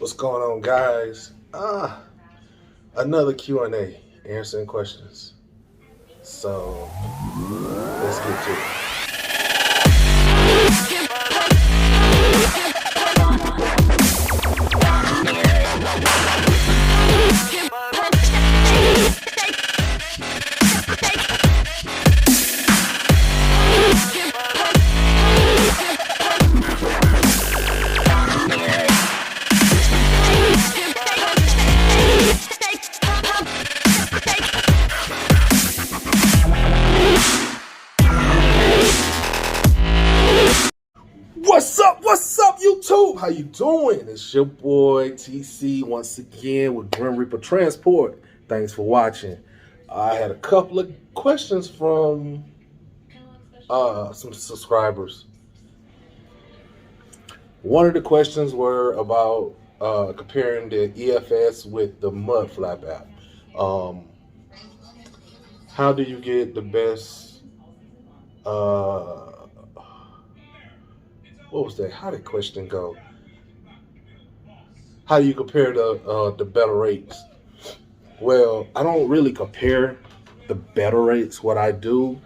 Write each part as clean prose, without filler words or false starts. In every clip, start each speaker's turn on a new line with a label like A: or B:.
A: What's going on, guys? Another Q&A, answering questions. So let's get to it. What's up, YouTube? How you doing? It's your boy TC once again with GrimReapertransport. Thanks for watching. I had a couple of questions from some subscribers. One of the questions were about comparing the EFS with the Mud Flap app. How do you get the best? What was that? How did the question go? How do you compare the better rates? Well, I don't really compare the better rates. What I do,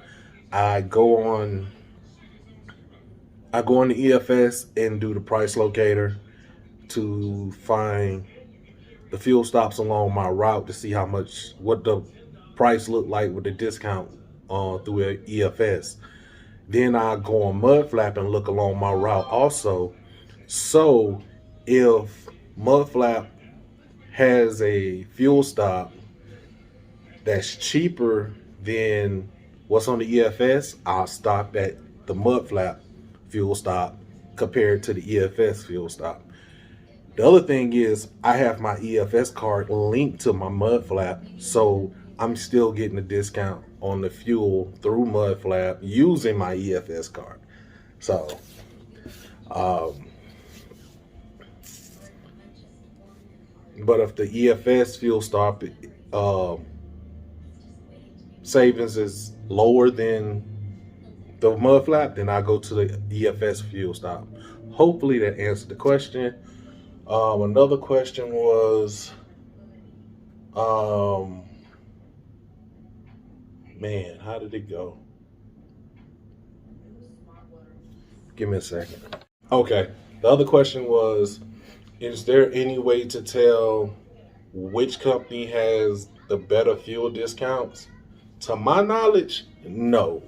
A: I go on the EFS and do the price locator to find the fuel stops along my route to see what the price look like with the discount through an EFS. Then I go on Mudflap and look along my route also. So if Mudflap has a fuel stop that's cheaper than what's on the EFS, I'll stop at the Mudflap fuel stop compared to the EFS fuel stop. The other thing is I have my EFS card linked to my Mudflap, so I'm still getting a discount on the fuel through Mudflap using my EFS card. So, but if the EFS fuel stop savings is lower than the Mudflap, then I go to the EFS fuel stop. Hopefully that answered the question. Another question was, man, how did it go? Give me a second. Okay, the other question was, is there any way to tell which company has the better fuel discounts? To my knowledge, no.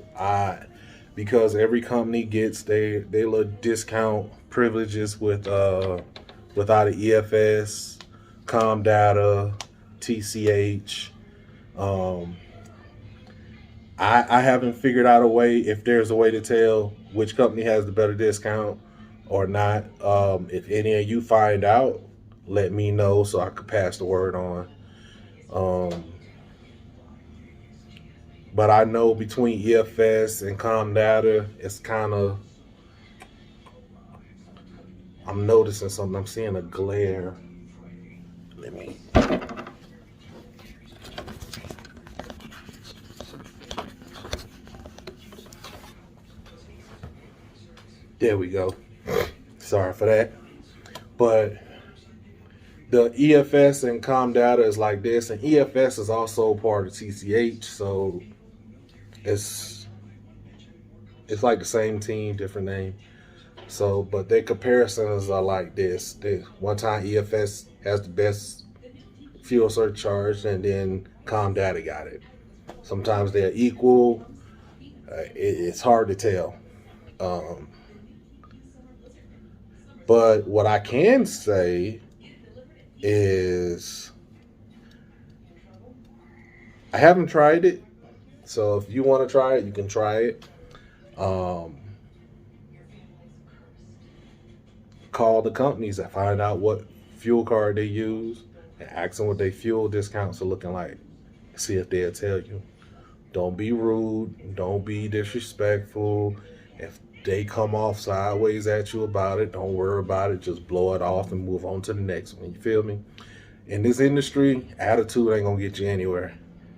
A: Because every company gets their little discount privileges with without an EFS, Comdata, TCH. I haven't figured out a way, if there's a way to tell which company has the better discount or not. If any of you find out, let me know so I could pass the word on. But I know between EFS and Comdata, it's kind of, I'm noticing something. I'm seeing a glare. Let me. There we go. Sorry for that. But the EFS and Comdata is like this, and EFS is also part of TCH, so it's like the same team, different name. So, but their comparisons are like this. One time EFS has the best fuel surcharge, and then Comdata got it. Sometimes they're equal. It's hard to tell. But what I can say is I haven't tried it. So if you want to try it, you can try it. Call the companies and find out what fuel card they use and ask them what their fuel discounts are looking like. See if they'll tell you. Don't be rude. Don't be disrespectful. If they come off sideways at you about it, don't worry about it. Just blow it off and move on to the next one. You feel me? In this industry, attitude ain't gonna get you anywhere.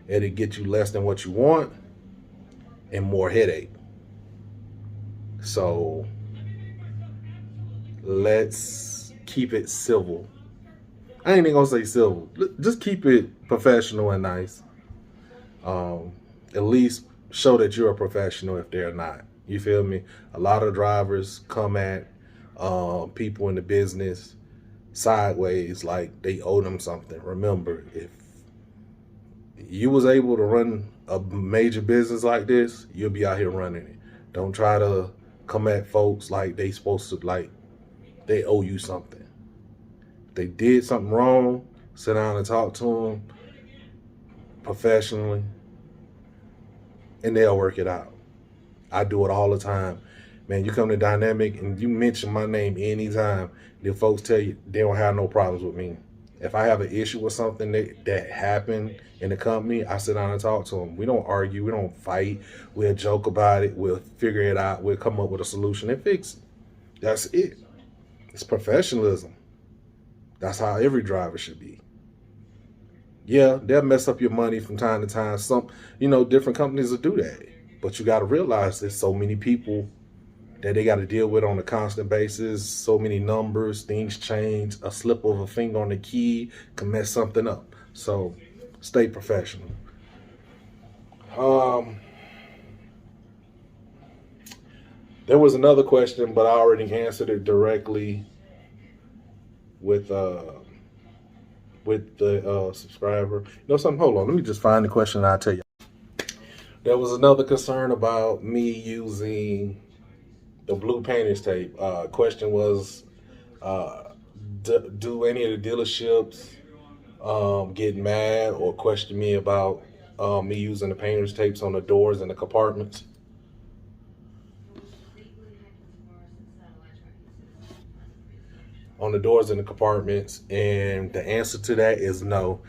A: It'll get you less than what you want and more headache. So let's keep it civil. I ain't even gonna say civil. Just keep it professional and nice. At least show that you're a professional if they're not. You feel me? A lot of drivers come at people in the business sideways like they owe them something. Remember, if you was able to run a major business like this, you'll be out here running it. Don't try to come at folks like they supposed to, like they owe you something. If they did something wrong, sit down and talk to them professionally, and they'll work it out. I do it all the time. Man, you come to Dynamic and you mention my name anytime, the folks tell you they don't have no problems with me. If I have an issue with something that happened in the company, I sit down and talk to them. We don't argue. We don't fight. We'll joke about it. We'll figure it out. We'll come up with a solution and fix it. That's it. It's professionalism. That's how every driver should be. Yeah, they'll mess up your money from time to time. Some, different companies will do that. But you got to realize there's so many people that they got to deal with on a constant basis. So many numbers, things change. A slip of a finger on the key can mess something up. So stay professional. There was another question, but I already answered it directly with the subscriber. You know something? Hold on. Let me just find the question and I'll tell you. There was another concern about me using the blue painter's tape. Question was, do any of the dealerships get mad or question me about me using the painter's tapes on the doors and the compartments? On the doors and the compartments, and the answer to that is no.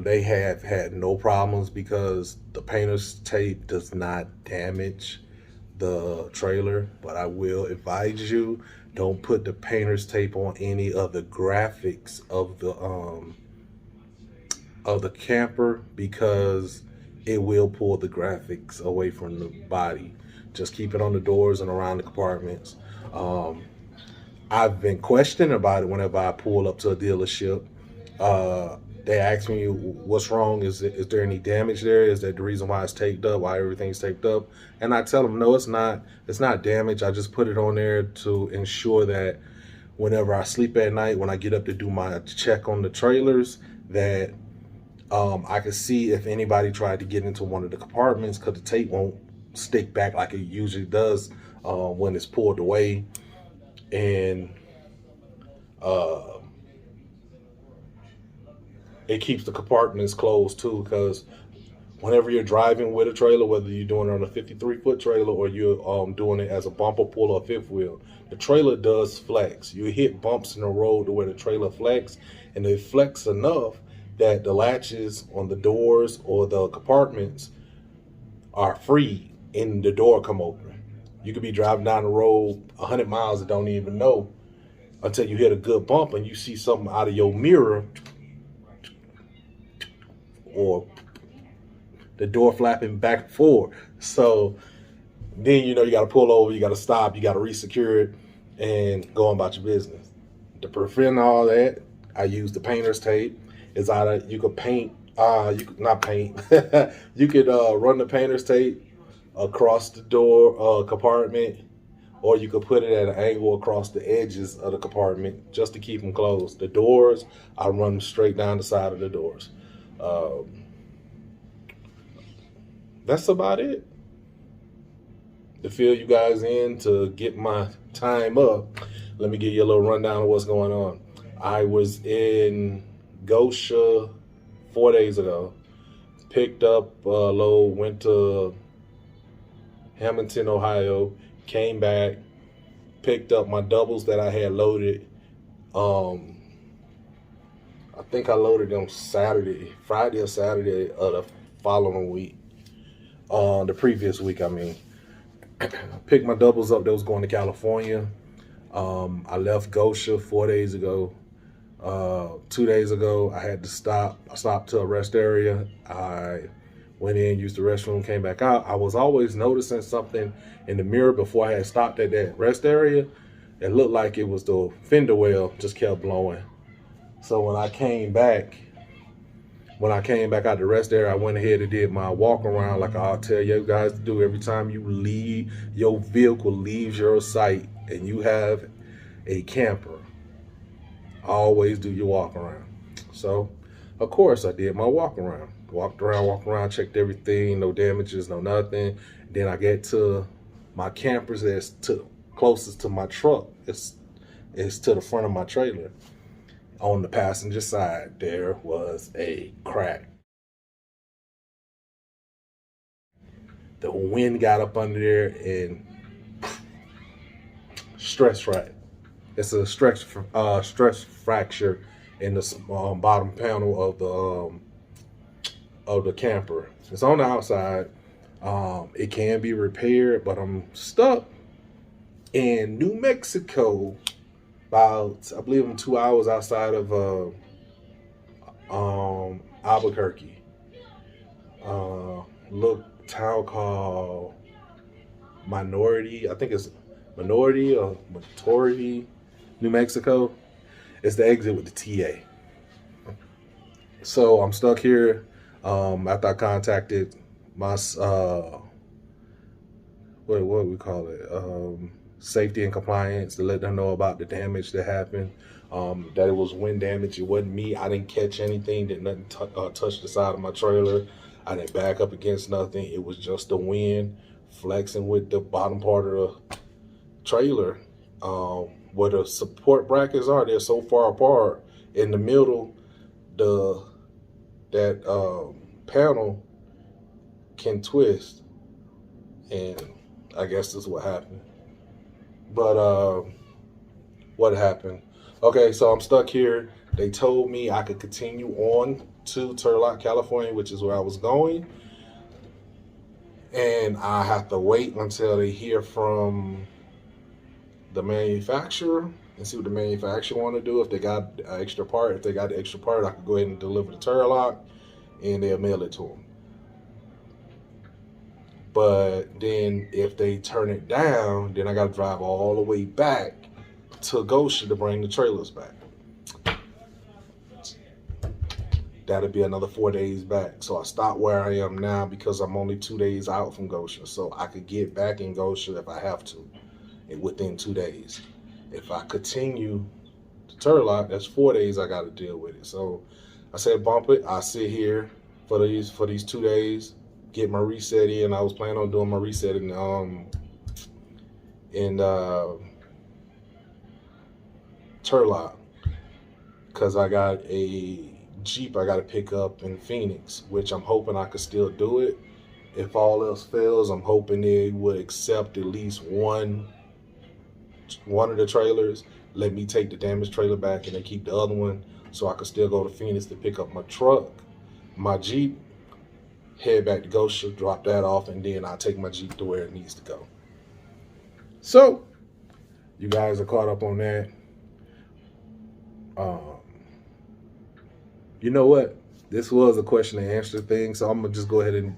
A: They have had no problems because the painter's tape does not damage the trailer, but I will advise you, don't put the painter's tape on any of the graphics of the camper because it will pull the graphics away from the body. Just keep it on the doors and around the compartments. I've been questioned about it whenever I pull up to a dealership. They ask me what's wrong. Is there any damage there? Is that the reason why it's taped up? Why everything's taped up? And I tell them, no, it's not. It's not damage. I just put it on there to ensure that whenever I sleep at night, when I get up to do my check on the trailers, that I can see if anybody tried to get into one of the compartments, because the tape won't stick back like it usually does when it's pulled away. And it keeps the compartments closed too, because whenever you're driving with a trailer, whether you're doing it on a 53-foot trailer or you're doing it as a bumper pull or fifth wheel, the trailer does flex. You hit bumps in the road to where the trailer flex, and it flex enough that the latches on the doors or the compartments are free and the door come open. You could be driving down the road 100 miles and don't even know until you hit a good bump and you see something out of your mirror or the door flapping back and forth. So then you got to pull over, you got to stop, you got to re-secure it and go on about your business. To prevent all that, I use the painter's tape. It's either you could paint, you could not paint, you could run the painter's tape across the door compartment, or you could put it at an angle across the edges of the compartment just to keep them closed. The doors, I run straight down the side of the doors. That's about it. To fill you guys in, to get my time up, let me give you a little rundown of what's going on. I was in Gosha 4 days ago, picked up a load, went to Hamilton, Ohio, came back, picked up my doubles that I had loaded. I think I loaded them Friday or Saturday of the following week. The previous week, I mean. Picked my doubles up that was going to California. I left Gosha 4 days ago. 2 days ago, I had to stop. I stopped to a rest area. I went in, used the restroom, came back out. I was always noticing something in the mirror before I had stopped at that rest area. It looked like it was the fender well just kept blowing. So when I came back out the rest area, I went ahead and did my walk around like I'll tell you guys to do every time you leave, your vehicle leaves your site and you have a camper. Always do your walk around. So, of course, I did my walk around. Walked around, checked everything, no damages, no nothing. Then I get to my campers that's closest to my truck. It's to the front of my trailer. On the passenger side, there was a crack. The wind got up under there and stress fracture. It's a stress fracture in the bottom panel of the camper. It's on the outside. It can be repaired, but I'm stuck in New Mexico. I believe I'm 2 hours outside of Albuquerque. Little town called Minority. I think it's Minority or Maturity, New Mexico. It's the exit with the TA. So I'm stuck here. After I contacted my what we call it, safety and compliance, to let them know about the damage that happened. That it was wind damage. It wasn't me. I didn't catch anything. Did nothing touch the side of my trailer. I didn't back up against nothing. It was just the wind flexing with the bottom part of the trailer. Where the support brackets are, they're so far apart. In the middle, that panel can twist, and I guess this is what happened. But what happened? Okay, so I'm stuck here. They told me I could continue on to Turlock, California, which is where I was going, and I have to wait until they hear from the manufacturer and see what the manufacturer want to do. If they got an extra part, if they got the extra part, I could go ahead and deliver the Turlock, and they'll mail it to them. But then if they turn it down, then I got to drive all the way back to Goshen to bring the trailers back. That'll be another 4 days back. So I stopped where I am now because I'm only 2 days out from Goshen. So I could get back in Goshen if I have to within 2 days. If I continue to Turlock, that's 4 days I got to deal with it. So I said bump it. I sit here for these 2 days, get my reset in. I was planning on doing my reset in Turlock because I got a Jeep I got to pick up in Phoenix, which I'm hoping I could still do it. If all else fails, I'm hoping they would accept at least one of the trailers, let me take the damaged trailer back, and they keep the other one so I could still go to Phoenix to pick up my truck, my Jeep, head back to Goshen, drop that off, and then I'll take my Jeep to where it needs to go. So, you guys are caught up on that. You know what? This was a question and answer thing, so I'm going to just go ahead and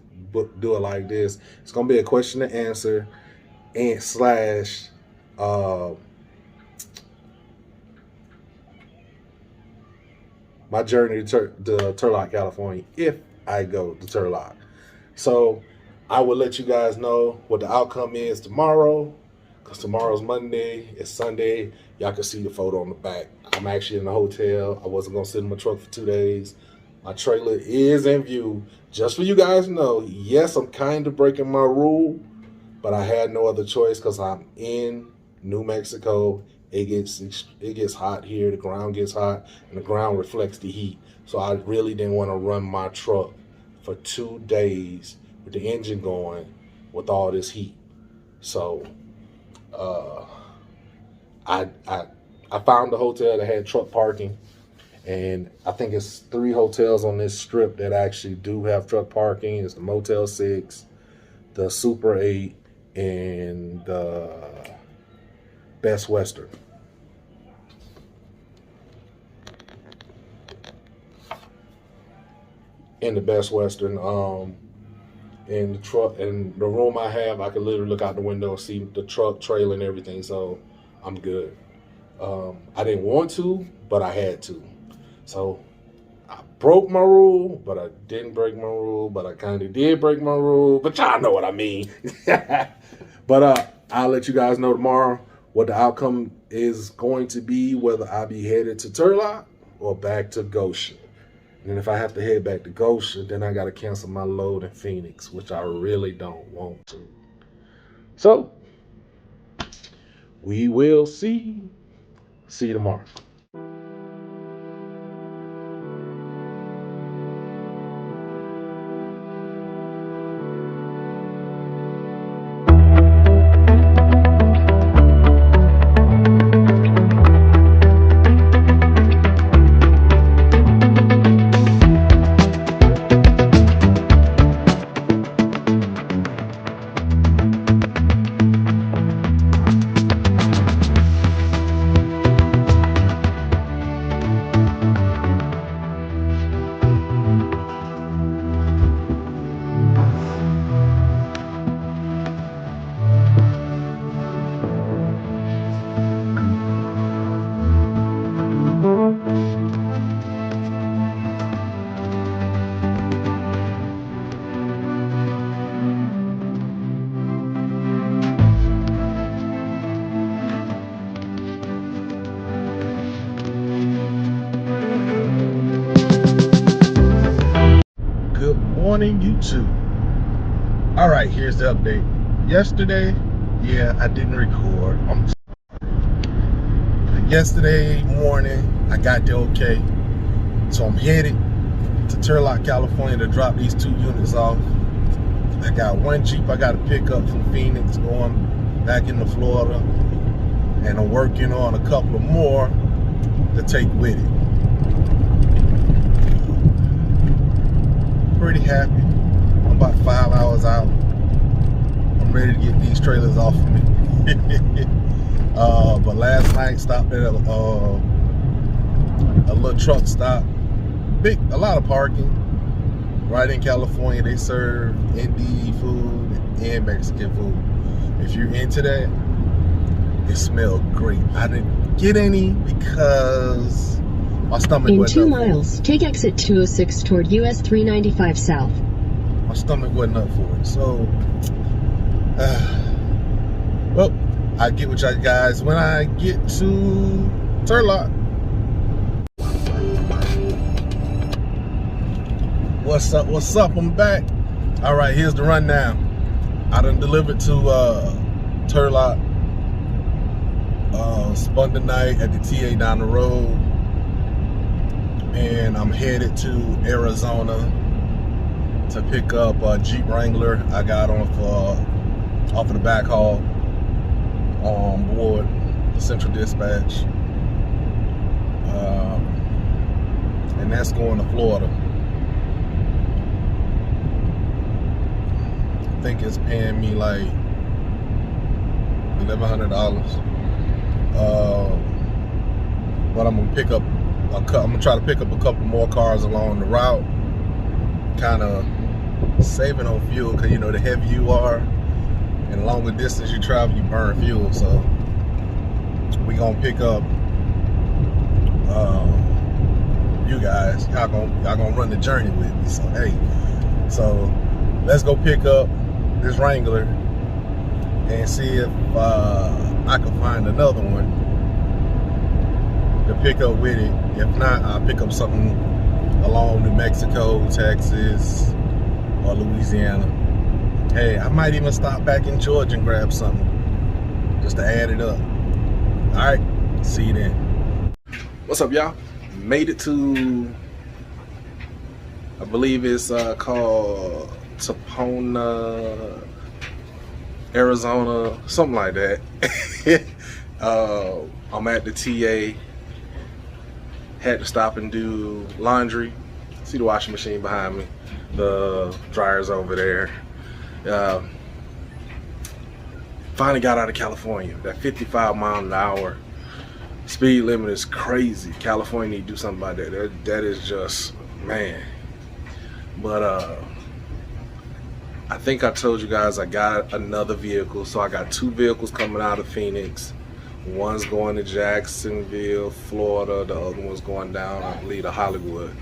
A: do it like this. It's going to be a question and answer and slash my journey to Turlock, California, if I go to Turlock. So I will let you guys know what the outcome is tomorrow, because tomorrow's Monday, it's Sunday. Y'all can see the photo on the back. I'm actually in the hotel. I wasn't going to sit in my truck for 2 days. My trailer is in view. Just for you guys to know, yes, I'm kind of breaking my rule, but I had no other choice because I'm in New Mexico. It gets hot here. The ground gets hot, and the ground reflects the heat. So I really didn't want to run my truck for 2 days with the engine going with all this heat. So I found a hotel that had truck parking, and I think it's 3 hotels on this strip that actually do have truck parking. It's the Motel 6, the Super 8, and the Best Western. In the Best Western, in the truck, and the room I have, I can literally look out the window and see the truck, trailer, and everything. So I'm good. I didn't want to, but I had to. So I broke my rule, but I didn't break my rule, but I kind of did break my rule, but y'all know what I mean. But I'll let you guys know tomorrow what the outcome is going to be, whether I be headed to Turlock or back to Goshen. And if I have to head back to Goshen, then I got to cancel my load in Phoenix, which I really don't want to. So we will see. See you tomorrow. Good morning, YouTube. All right, here's the update. Yesterday, yeah, I didn't record. Yesterday morning, I got the okay. So I'm headed to Turlock, California to drop these 2 units off. I got one Jeep I got to pick up from Phoenix going back into Florida. And I'm working on a couple of more to take with it. Pretty happy. I'm about 5 hours out. I'm ready to get these trailers off of me. But last night stopped at a little truck stop. A lot of parking. Right in California, they serve Indian food and Mexican food. If you're into that, it smelled great. I didn't get any because my stomach wasn't up.
B: In 2 miles, take exit 206 toward US 395 South.
A: My stomach wasn't up for it. So, well, I'll get with y'all guys when I get to Turlock. What's up? What's up? I'm back. All right, here's the rundown. I done delivered to Turlock. Spun the night at the TA down the road. And I'm headed to Arizona to pick up a Jeep Wrangler I got off of the Backhual on board the Central Dispatch. And that's going to Florida. I think it's paying me like $1,100. But I'm gonna pick up I'm gonna try to pick up a couple more cars along the route, kind of saving on fuel, because you know the heavier you are and the longer distance you travel, you burn fuel. So we gonna pick up you guys. Y'all gonna run the journey with me. So hey, so let's go pick up this Wrangler and see if I can find another one to pick up with it. If not, I'll pick up something along New Mexico, Texas, or Louisiana. Hey, I might even stop back in Georgia and grab something just to add it up. All right, see you then. What's up, y'all? Made it to, I believe it's called Topona, Arizona, something like that. I'm at the TA. Had to stop and do laundry. See the washing machine behind me. The dryer's over there. Finally got out of California. That 55 mile an hour speed limit is crazy. California need to do something about that. That is just, man. But I think I told you guys I got another vehicle. So I got 2 vehicles coming out of Phoenix. One's going to Jacksonville, Florida. The other one's going down, I believe, to Hollywood.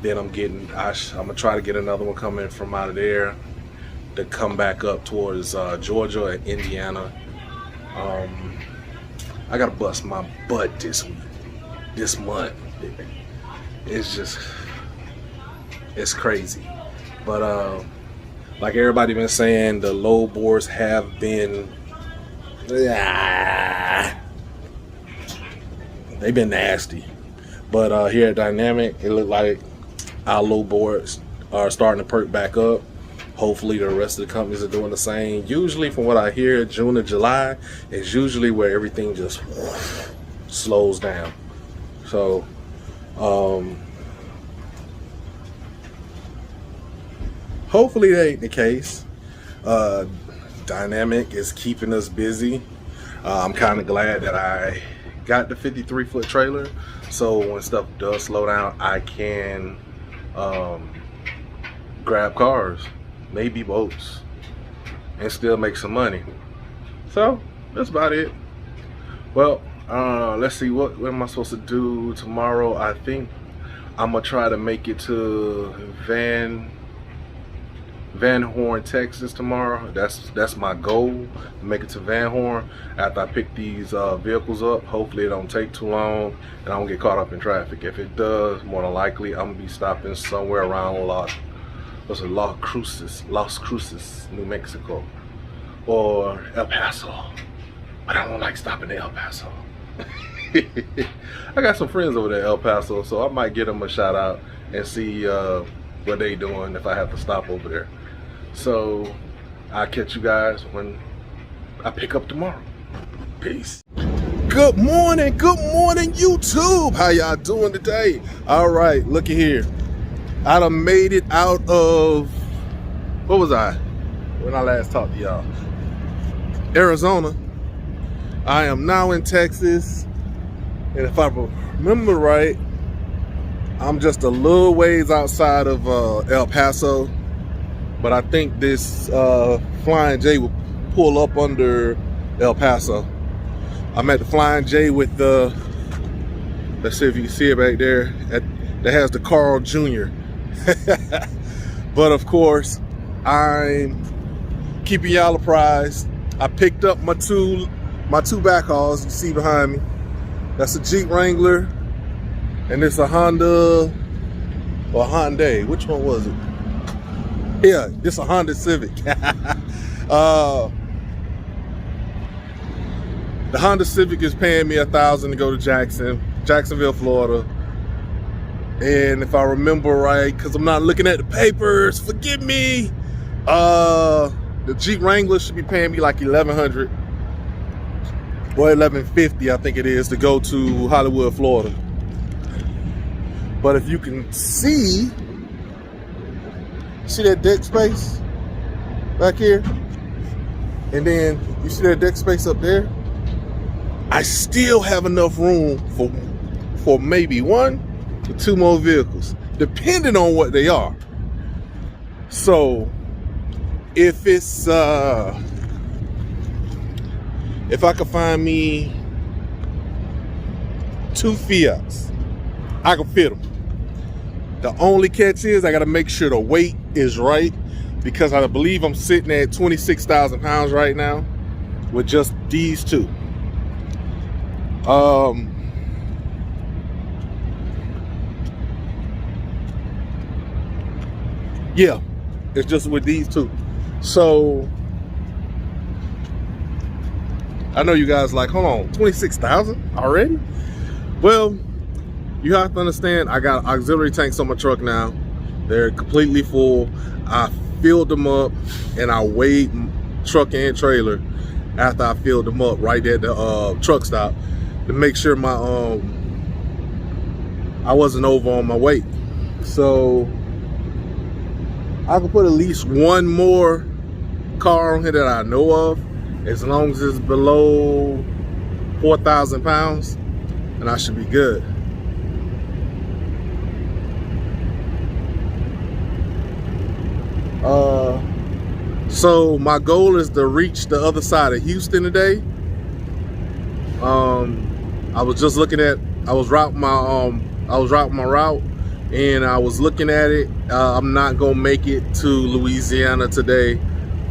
A: Then I'm gonna try to get another one coming from out of there to come back up towards Georgia and Indiana. I gotta bust my butt this month. It's crazy. But like everybody been saying, the load boards have been they've been nasty. But here at Dynamic, it looked like our load boards are starting to perk back up. Hopefully the rest of the companies are doing the same. Usually from what I hear, June or July is usually where everything just slows down. So hopefully that ain't the case. Dynamic is keeping us busy. I'm kind of glad that I got the 53-foot trailer, so when stuff does slow down, I can grab cars, maybe boats, and still make some money. So that's about it. Well, let's see, what am I supposed to do tomorrow? I think I'm gonna try to make it to Van Horn, Texas tomorrow. That's my goal, to make it to Van Horn after I pick these vehicles up. Hopefully it don't take too long and I don't get caught up in traffic. If it does, more than likely I'm gonna be stopping somewhere around Las Cruces, New Mexico, or El Paso. But I don't like stopping in El Paso. I got some friends over there in El Paso, so I might give them a shout out and see what they doing if I have to stop over there. So I'll catch you guys when I pick up tomorrow. Peace. Good morning YouTube. How y'all doing today? All right, looky here. I done made it out of, what was I when I last talked to y'all? Arizona. I am now in Texas, and if I remember right, I'm just a little ways outside of El Paso, but I think this Flying J will pull up under El Paso. I'm at the Flying J with the, let's see if you can see it back there, that has the Carl Jr. But of course, I'm keeping y'all apprised. I picked up my two backhauls you see behind me. That's a Jeep Wrangler, and it's a Honda or Hyundai. Which one was it? Yeah, this a Honda Civic. The Honda Civic is paying me $1,000 to go to Jacksonville, Florida. And if I remember right, because I'm not looking at the papers, forgive me, the Jeep Wrangler should be paying me like $1,100 or $1,150, I think it is, to go to Hollywood, Florida. But if you can see that deck space back here, and then you see that deck space up there, I still have enough room for maybe 1 to 2 more vehicles, depending on what they are. So if it's if I could find me 2 Fiats, I can fit them. The only catch is I gotta make sure the weight is right, because I believe I'm sitting at 26,000 pounds right now with just these 2. Yeah, it's just with these 2. So I know you guys like, hold on, 26,000 already? Well, you have to understand, I got auxiliary tanks on my truck now. They're completely full. I filled them up and I weighed truck and trailer after I filled them up right at the truck stop to make sure my I wasn't over on my weight. So I can put at least 1 more car on here that I know of, as long as it's below 4,000 pounds, and I should be good. So my goal is to reach the other side of Houston today. I was just looking at, I was routing my route, and I was looking at it. I'm not gonna make it to Louisiana today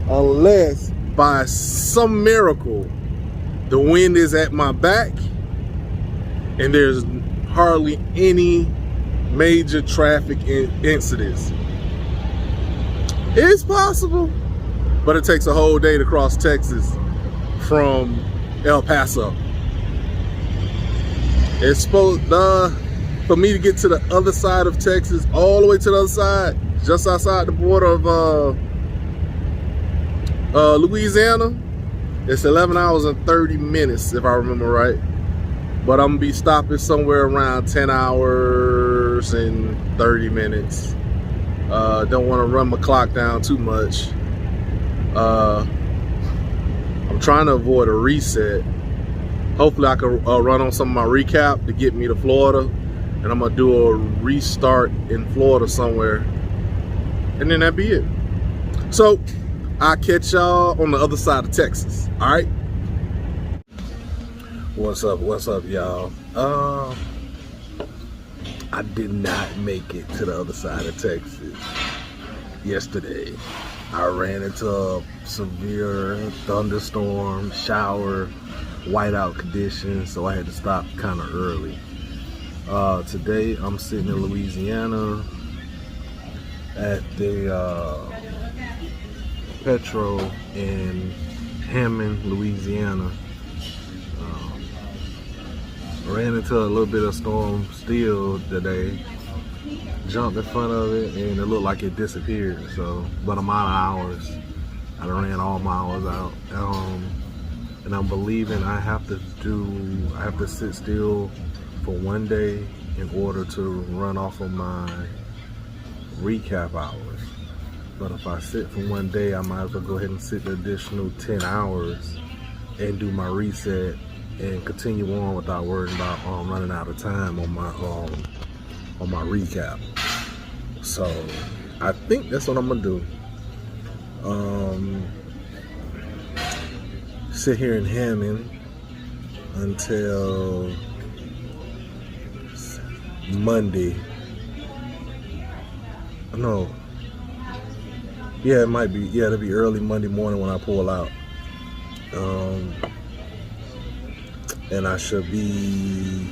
A: unless by some miracle the wind is at my back and there's hardly any major traffic incidents. It's possible, but it takes a whole day to cross Texas from El Paso. It's supposed for me to get to the other side of Texas, all the way to the other side, just outside the border of Louisiana. It's 11 hours and 30 minutes, if I remember right. But I'm gonna be stopping somewhere around 10 hours and 30 minutes. Don't want to run my clock down too much. I'm trying to avoid a reset. Hopefully I can run on some of my recap to get me to Florida, and I'm gonna do a restart in Florida somewhere, and then that'd be it. So I'll catch y'all on the other side of Texas. All right. What's up, y'all? I did not make it to the other side of Texas yesterday. I ran into a severe thunderstorm, shower, whiteout conditions, so I had to stop kind of early. Today I'm sitting in Louisiana at the Petro in Hammond, Louisiana. Ran into a little bit of storm still today. Jumped in front of it and it looked like it disappeared. So, but I'm out of hours. I done ran all my hours out. And I'm believing I have to sit still for one day in order to run off of my recap hours. But if I sit for one day, I might as well go ahead and sit the additional 10 hours and do my reset and continue on without worrying about running out of time on my recap. So I think that's what I'm gonna do. Sit here in Hammond until Monday. No. Yeah, it might be. Yeah, it'll be early Monday morning when I pull out. And I should be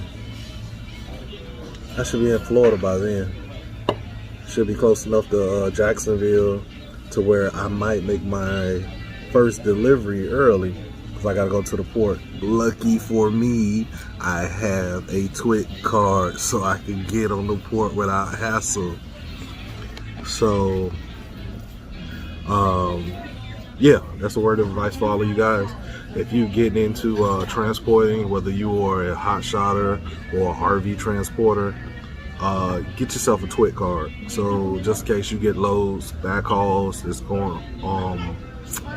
A: in Florida by then. Should be close enough to Jacksonville to where I might make my first delivery early, because I gotta go to the port. Lucky for me, I have a TWIC card so I can get on the port without hassle. So yeah, that's a word of advice for all of you guys. If you get into transporting, whether you are a hot shotter or a RV transporter, get yourself a TWIC card. So just in case you get loads, backhauls, it's going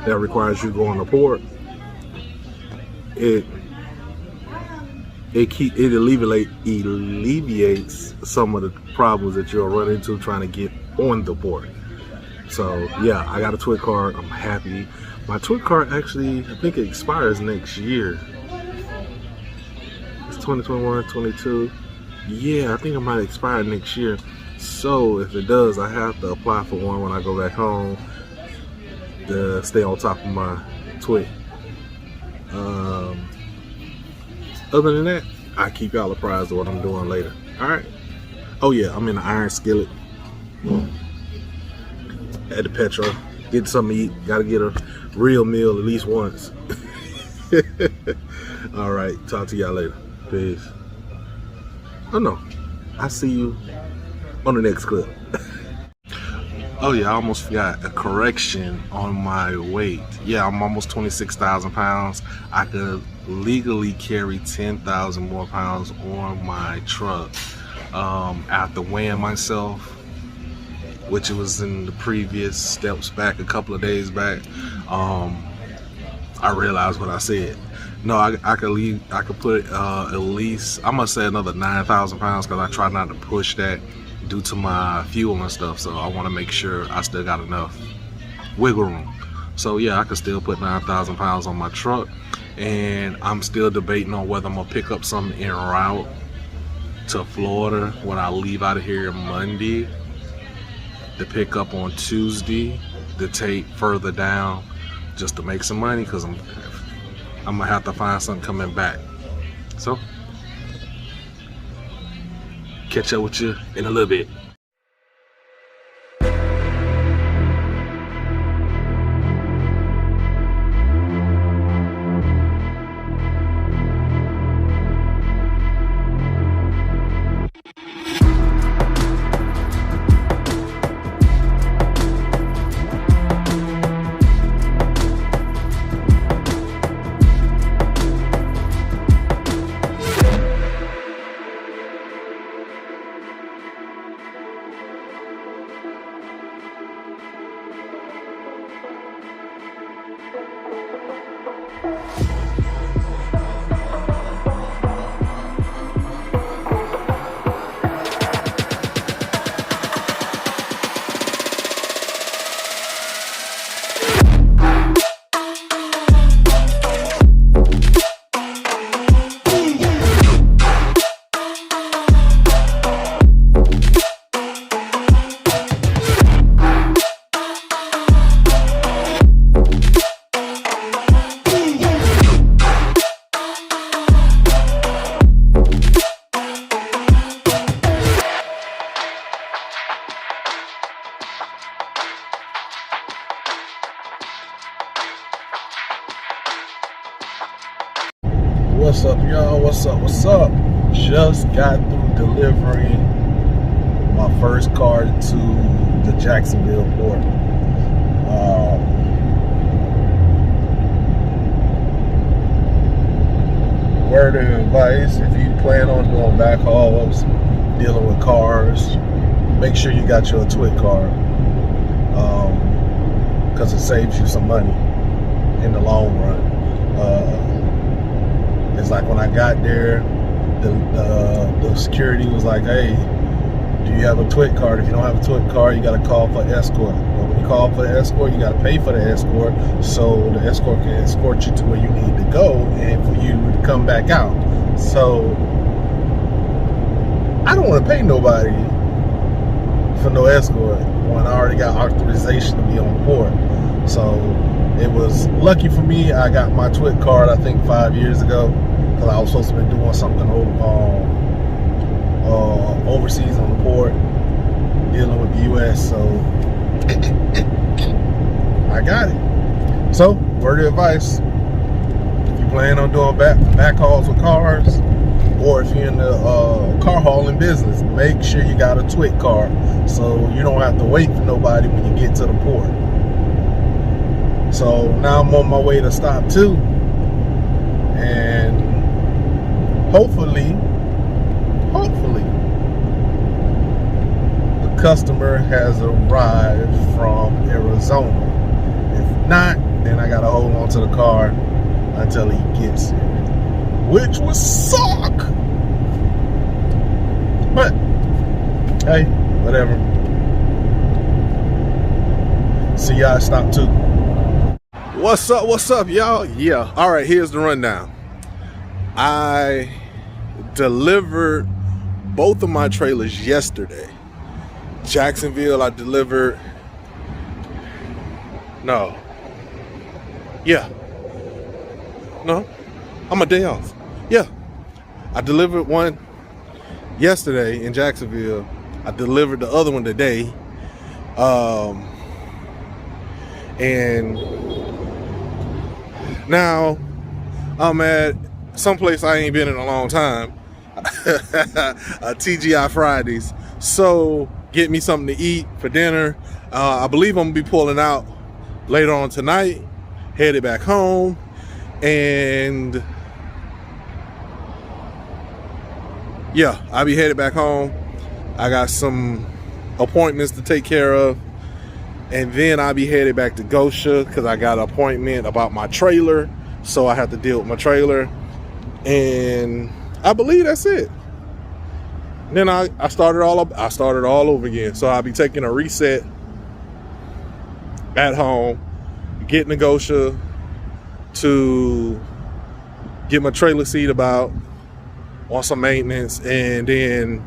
A: that requires you to go on the port, it alleviates some of the problems that you'll run into trying to get on the port. So yeah, I got a TWIC card. I'm happy. My TWIC card actually, I think it expires next year. It's 2021, 22. Yeah, I think it might expire next year. So if it does, I have to apply for one when I go back home to stay on top of my TWIC. Other than that, I keep y'all apprised of what I'm doing later. All right. Oh yeah, I'm in the iron skillet at the Petro. Get something to eat. Gotta get a real meal at least once. All right, talk to y'all later. Peace. Oh no, I see you on the next clip. Oh yeah, I almost forgot a correction on my weight. Yeah, I'm almost 26,000 pounds. I could legally carry 10,000 more pounds on my truck. After weighing myself, which it was in the previous steps back, a couple of days back, I realized what I said. No, I could put at least, I'm gonna say another 9,000 pounds, because I try not to push that due to my fuel and stuff. So I want to make sure I still got enough wiggle room. So yeah, I could still put 9,000 pounds on my truck. and I'm still debating on whether I'm gonna pick up something en route to Florida when I leave out of here Monday, to pick up on Tuesday, to take further down just to make some money, because I'm gonna have to find something coming back. So catch up with you in a little bit. What's up, y'all? What's up? Just got through delivering my first car to the Jacksonville port. Word of advice: if you plan on doing backhauls, dealing with cars, make sure you got your twit card, because it saves you some money in the long run. It's like when I got there, the security was like, "Hey, do you have a twit card? If you don't have a twit card, you got to call for escort. But when you call for the escort, you got to pay for the escort, so the escort can escort you to where you need to go and for you to come back out." So I don't want to pay nobody for no escort when I already got authorization to be on port. So it was lucky for me. I got my twit card, I think 5 years ago, because I was supposed to be doing something overseas on the port, dealing with the U.S. So I got it. So word of advice: if you plan on doing back hauls with cars, or if you're in the car hauling business, make sure you got a twit card so you don't have to wait for nobody when you get to the port. So now I'm on my way to stop 2, and hopefully the customer has arrived from Arizona. If not, then I gotta hold on to the car until he gets here, which would suck. But hey, whatever. See y'all at stop 2. What's up, y'all? Yeah, all right, here's the rundown. I delivered both of my trailers yesterday. Jacksonville, I delivered, I'm a day off. Yeah, I delivered one yesterday in Jacksonville. I delivered the other one today. And now I'm at someplace I ain't been in a long time, TGI Fridays. So get me something to eat for dinner. I believe I'm gonna be pulling out later on tonight, headed back home, and yeah, I'll be headed back home. I got some appointments to take care of, and then I'll be headed back to Gosha because I got an appointment about my trailer, so I have to deal with my trailer, and I believe that's it. Then I started all over again. So I'll be taking a reset at home, getting to Gosha to get my trailer seat about on some maintenance, and then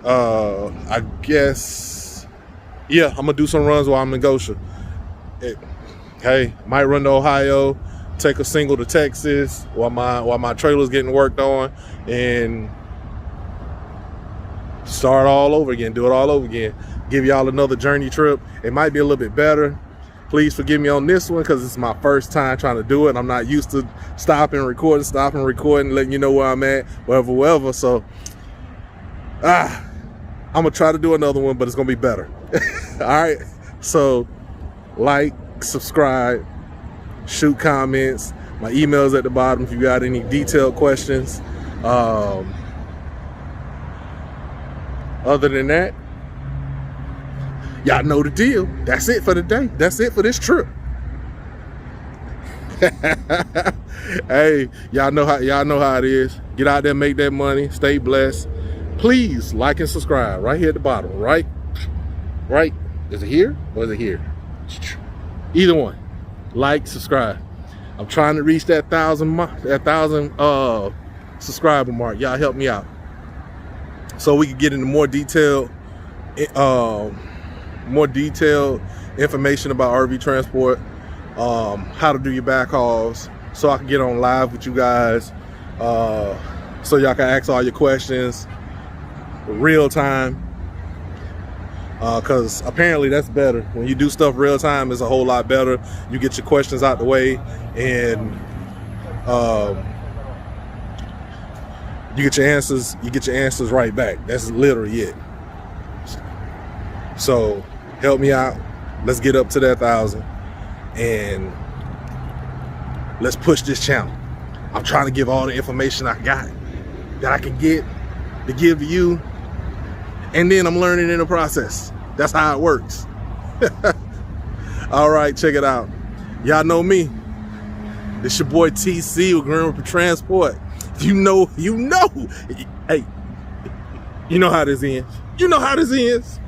A: I guess, yeah, I'm gonna do some runs while I'm in Gosha. Hey, might run to Ohio, take a single to Texas while my trailer's getting worked on, and start all over again, do it all over again. Give y'all another journey trip. It might be a little bit better. Please forgive me on this one because it's my first time trying to do it. I'm not used to stopping recording, letting you know where I'm at, wherever. So, I'm gonna try to do another one, but it's gonna be better. All right. So, like, subscribe, shoot comments. My email's at the bottom if you got any detailed questions. Other than that, y'all know the deal. That's it for the day. That's it for this trip. Hey, y'all know how it is. Get out there, make that money, stay blessed. Please like and subscribe right here at the bottom. Right? Is it here or is it here? Either one. Like, subscribe. I'm trying to reach that 1,000 subscriber mark. Y'all help me out, so we can get into more detailed information about RV transport, how to do your backhauls, so I can get on live with you guys, so y'all can ask all your questions real time, because apparently that's better. When you do stuff real time, it's a whole lot better. You get your questions out the way, and you get your answers right back. That's literally it. So help me out. Let's get up to that 1,000, and let's push this channel. I'm trying to give all the information I got that I can get to give to you, and then I'm learning in the process. That's how it works. All right, check it out. Y'all know me. It's your boy TC with GrimReaper Transport. You know. Hey, you know how this ends.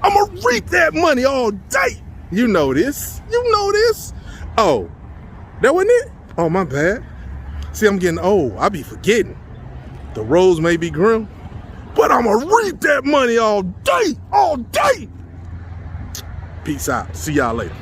A: I'm gonna reap that money all day. You know this. Oh, that wasn't it? Oh, my bad. See, I'm getting old. I be forgetting. The roads may be grim, but I'm gonna reap that money all day. Peace out. See y'all later.